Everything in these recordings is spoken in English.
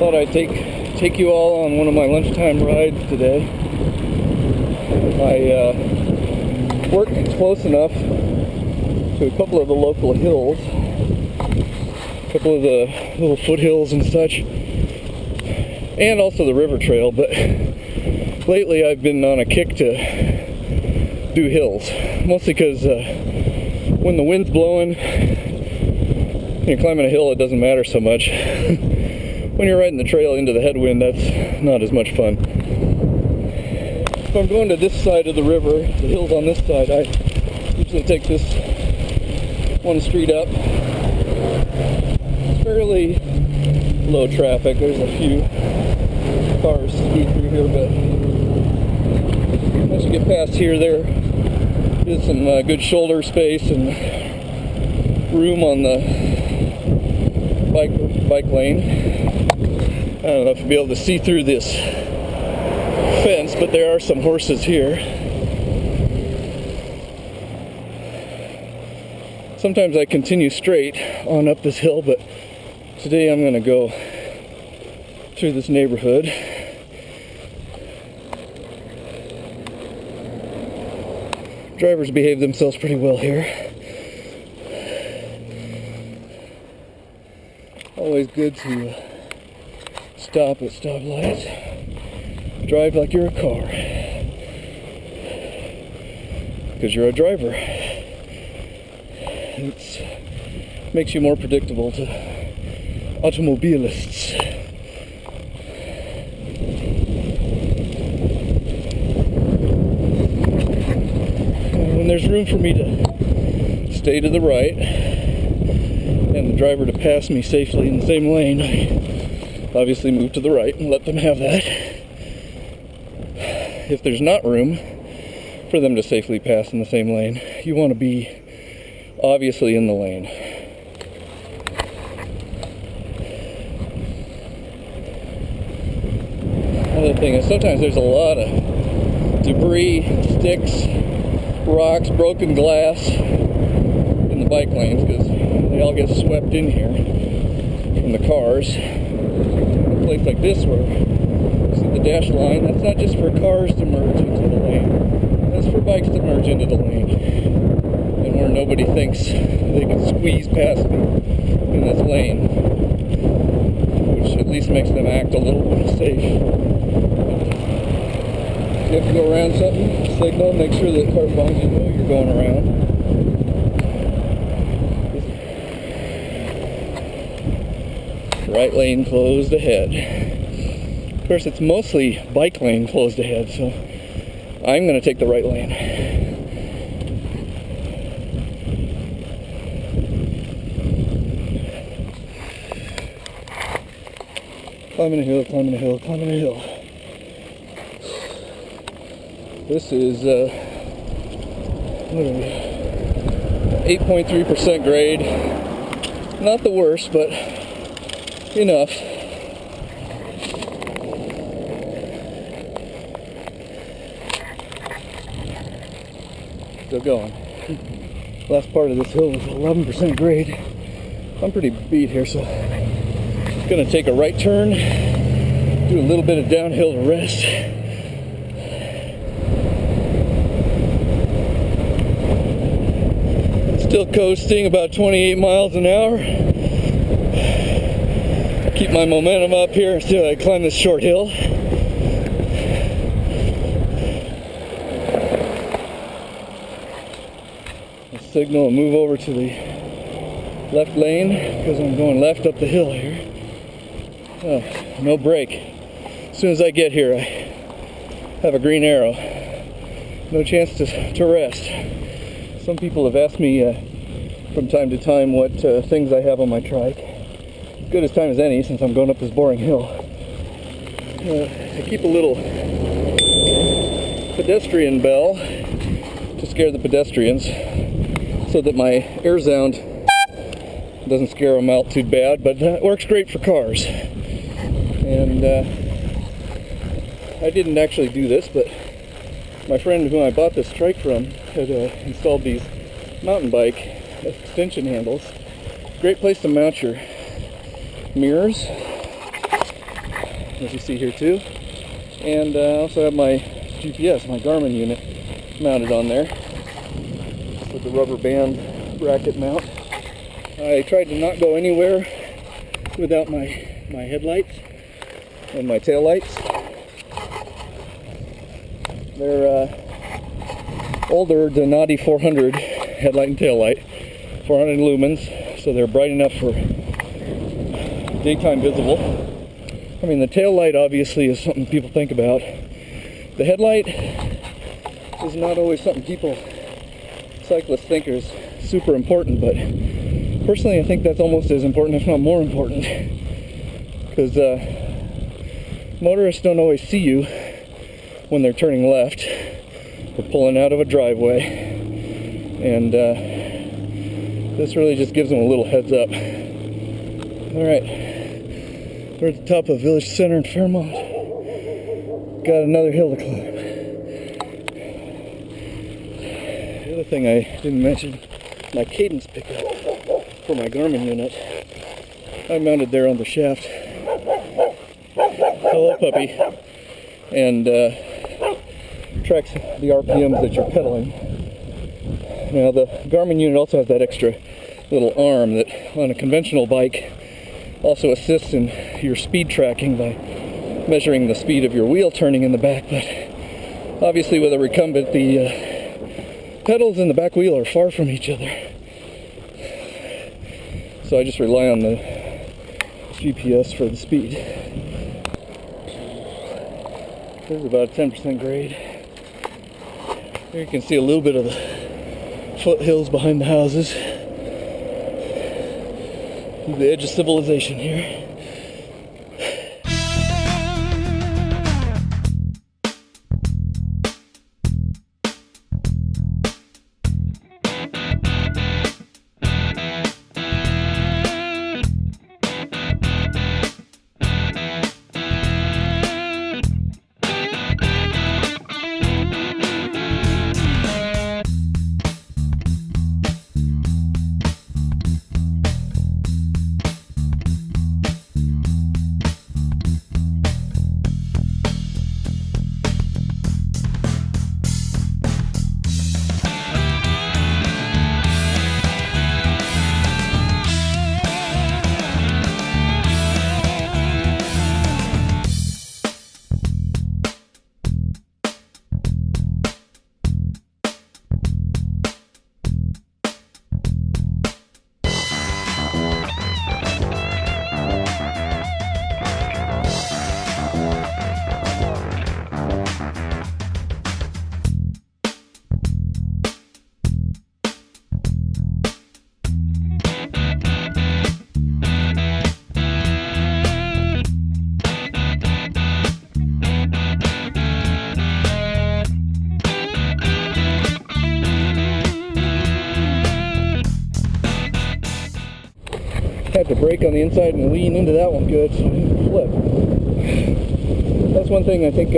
Thought I'd take you all on one of my lunchtime rides today. I worked close enough to a couple of the local hills, a couple of the little foothills and such, and also the river trail, but lately I've been on a kick to do hills, mostly because when the wind's blowing and you're climbing a hill, it doesn't matter so much. When you're riding the trail into the headwind, that's not as much fun. If I'm going to this side of the river, the hills on this side, I usually take this one street up. It's fairly low traffic. There's a few cars speed through here, but once you get past here, there is some good shoulder space and room on the bike lane. I don't know if you'll be able to see through this fence, but there are some horses here. Sometimes I continue straight on up this hill, but today I'm going to go through this neighborhood. Drivers behave themselves pretty well here. Always good to stop at stoplights. Drive like you're a car, because you're a driver. It makes you more predictable to automobilists. And there's room for me to stay to the right and the driver to pass me safely in the same lane, I obviously move to the right and let them have that. If there's not room for them to safely pass in the same lane, you want to be obviously in the lane. Another thing is sometimes there's a lot of debris, sticks, rocks, broken glass in the bike lanes because they all get swept in here from the cars. A place like this where you see the dash line, that's not just for cars to merge into the lane, that's for bikes to merge into the lane. And where nobody thinks they can squeeze past me in this lane, which at least makes them act a little more safe. If you have to go around something, signal, make sure that car behind you know you're going around. Right lane closed ahead. Of course, it's mostly bike lane closed ahead, so I'm going to take the right lane. Climbing a hill, climbing a hill, climbing a hill. This is, 8.3% grade. Not the worst, but enough. Still going. Last part of this hill was 11% grade. I'm pretty beat here, so I'm gonna take a right turn, do a little bit of downhill to rest. Still coasting about 28 miles an hour. Keep my momentum up here until I climb this short hill. I'll signal and move over to the left lane because I'm going left up the hill here. Oh, no brake. As soon as I get here, I have a green arrow. No chance to rest. Some people have asked me from time to time what things I have on my trike. As good as time as any since I'm going up this boring hill. I keep a little pedestrian bell to scare the pedestrians so that my air sound doesn't scare them out too bad, but it works great for cars. And I didn't actually do this, but my friend who I bought this trike from had installed these mountain bike extension handles. Great place to mount your mirrors as you see here too. And I also have my GPS, my Garmin unit, mounted on there with the rubber band bracket mount. I tried to not go anywhere without my headlights and my tail lights. They're older Donati 400 headlight and tail light, 400 lumens, so they're bright enough for daytime visible. I mean, the tail light obviously is something people think about. The headlight is not always something cyclists think is super important, but personally I think that's almost as important, if not more important, because motorists don't always see you when they're turning left or pulling out of a driveway, and this really just gives them a little heads up. Alright, we're at the top of Village Center in Fairmont. Got another hill to climb. The other thing I didn't mention, my cadence pickup for my Garmin unit. I mounted there on the shaft. Hello, puppy. And tracks the RPMs that you're pedaling. Now the Garmin unit also has that extra little arm that on a conventional bike also assists in your speed tracking by measuring the speed of your wheel turning in the back, but obviously with a recumbent the pedals and the back wheel are far from each other. So I just rely on the GPS for the speed. There's about a 10% grade. Here you can see a little bit of the foothills behind the houses. The edge of civilization here. Had to brake on the inside and lean into that one good so I didn't flip. That's one thing I think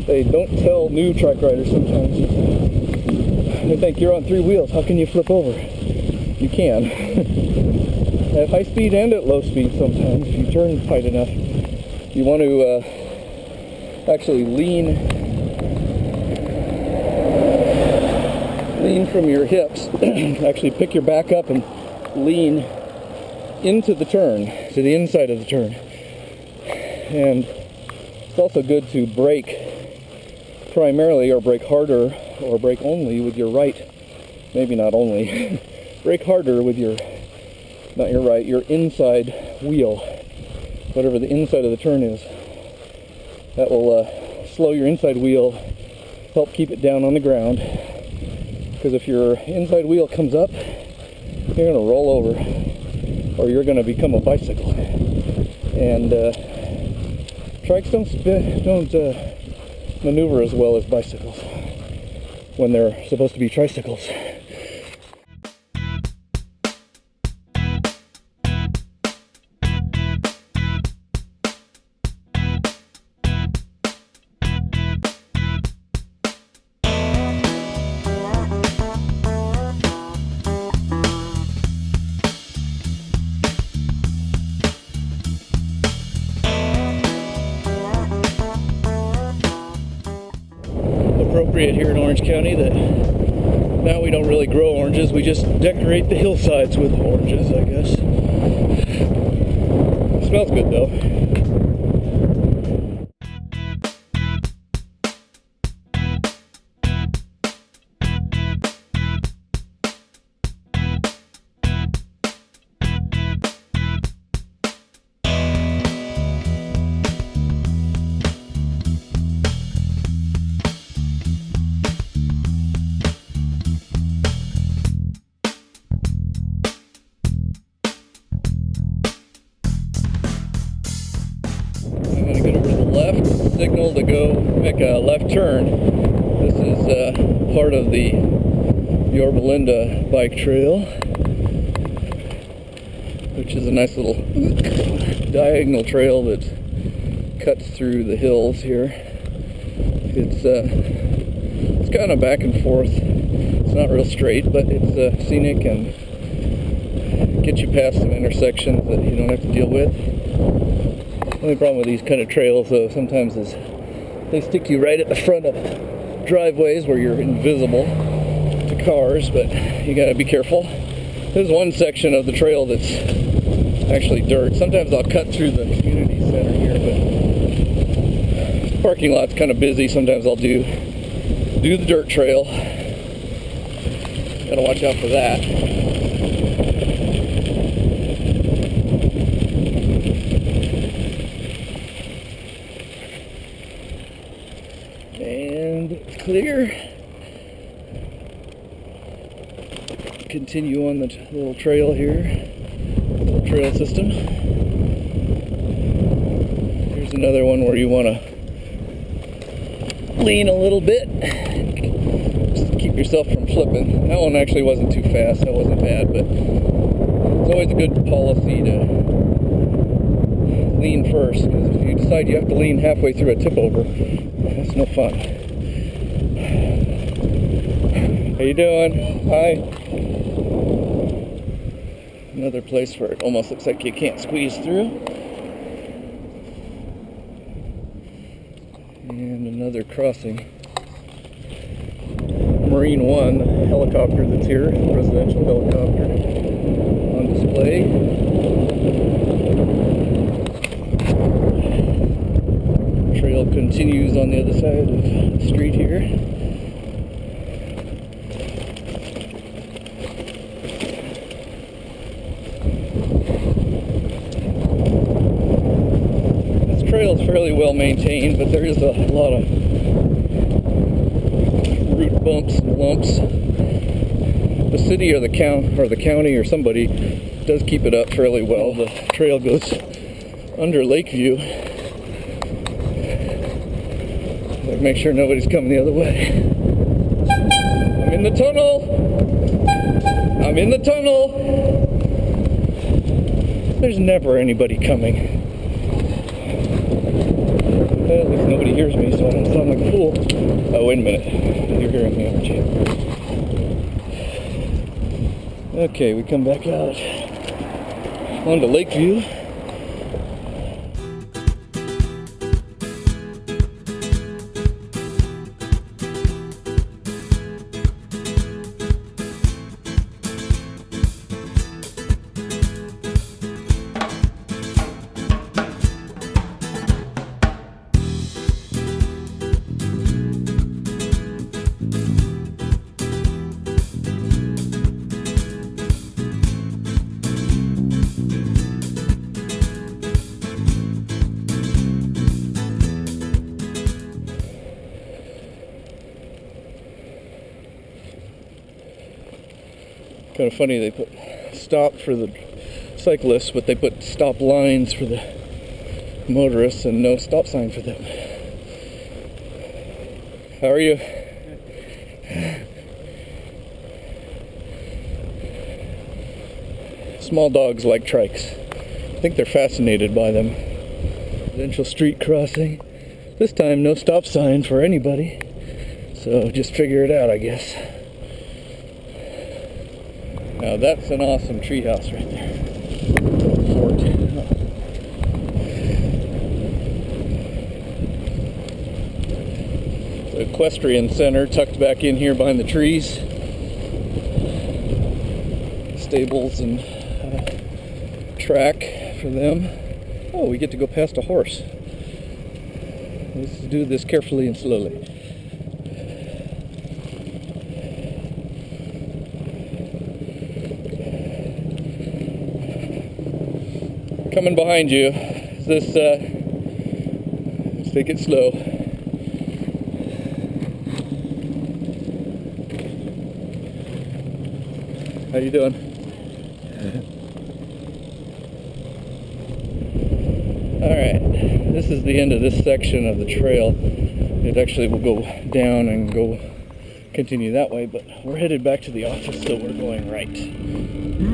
they don't tell new trike riders sometimes. They think you're on three wheels, how can you flip over? You can. At high speed and at low speed sometimes, if you turn tight enough. You want to actually lean from your hips, actually pick your back up and lean into the turn, to the inside of the turn. And it's also good to brake primarily, or brake harder, or brake only with your right, maybe not only, brake harder with your, not your right, your inside wheel, whatever the inside of the turn is. That will slow your inside wheel, help keep it down on the ground, because if your inside wheel comes up, you're going to roll over, or you're going to become a bicycle. And trikes don't maneuver as well as bicycles when they're supposed to be tricycles. appropriate here in Orange County that now we don't really grow oranges, we just decorate the hillsides with oranges, I guess. It smells good though. Signal to go make a left turn. This is part of the Yorba Linda bike trail, which is a nice little diagonal trail that cuts through the hills here. It's kind of back and forth. It's not real straight, but it's scenic and gets you past some intersections that you don't have to deal with. The only problem with these kind of trails, though, sometimes is they stick you right at the front of driveways where you're invisible to cars, but you gotta be careful. There's one section of the trail that's actually dirt. Sometimes I'll cut through the community center here, but the parking lot's kind of busy. Sometimes I'll do the dirt trail. Gotta watch out for that. And it's clear. Continue on the little trail here, little trail system. Here's another one where you want to lean a little bit, just keep yourself from flipping. That one actually wasn't too fast, that wasn't bad, but it's always a good policy to lean first, because if you decide you have to lean halfway through a tip over, that's no fun. How you doing? Hi. Another place where it almost looks like you can't squeeze through. And another crossing. Marine One, the helicopter that's here, presidential helicopter, on display. Trail continues on the other side of the street here. This trail is fairly well maintained, but there is a lot of root bumps and lumps. The city or the county or somebody does keep it up fairly well. The trail goes under Lakeview. Make sure nobody's coming the other way. I'm in the tunnel! I'm in the tunnel! There's never anybody coming. Well, at least nobody hears me, so I don't sound like a fool. Oh, wait a minute. You're hearing me, aren't you? Okay, we come back out onto Lakeview. Kind of funny, they put stop for the cyclists, but they put stop lines for the motorists and no stop sign for them. How are you? Small dogs like trikes. I think they're fascinated by them. Residential street crossing. This time no stop sign for anybody. So just figure it out, I guess. Now that's an awesome treehouse right there. Fort. It's a equestrian center tucked back in here behind the trees. Stables and track for them. Oh, we get to go past a horse. Let's do this carefully and slowly. Coming behind you. Let's take it slow. How you doing? Alright, this is the end of this section of the trail. It actually will go down and go continue that way, but we're headed back to the office, so we're going right.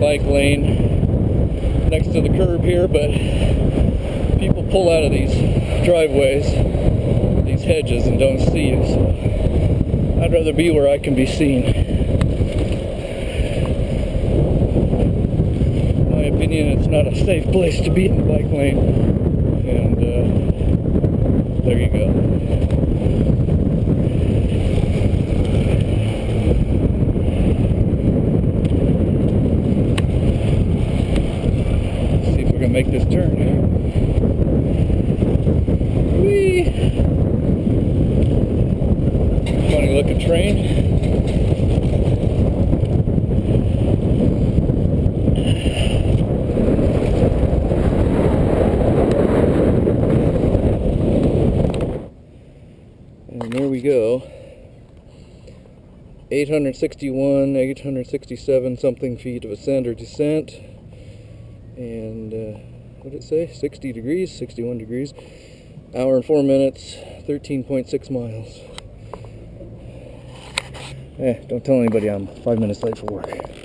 Bike lane next to the curb here, but people pull out of these driveways, these hedges, and don't see you, so I'd rather be where I can be seen. In my opinion, it's not a safe place to be in the bike lane, and there you go. Make this turn. Whee! Funny looking train. And there we go. 861, 867 something feet of ascent or descent. And what did it say? 60 degrees, 61 degrees. Hour and 4 minutes, 13.6 miles. Don't tell anybody I'm 5 minutes late for work.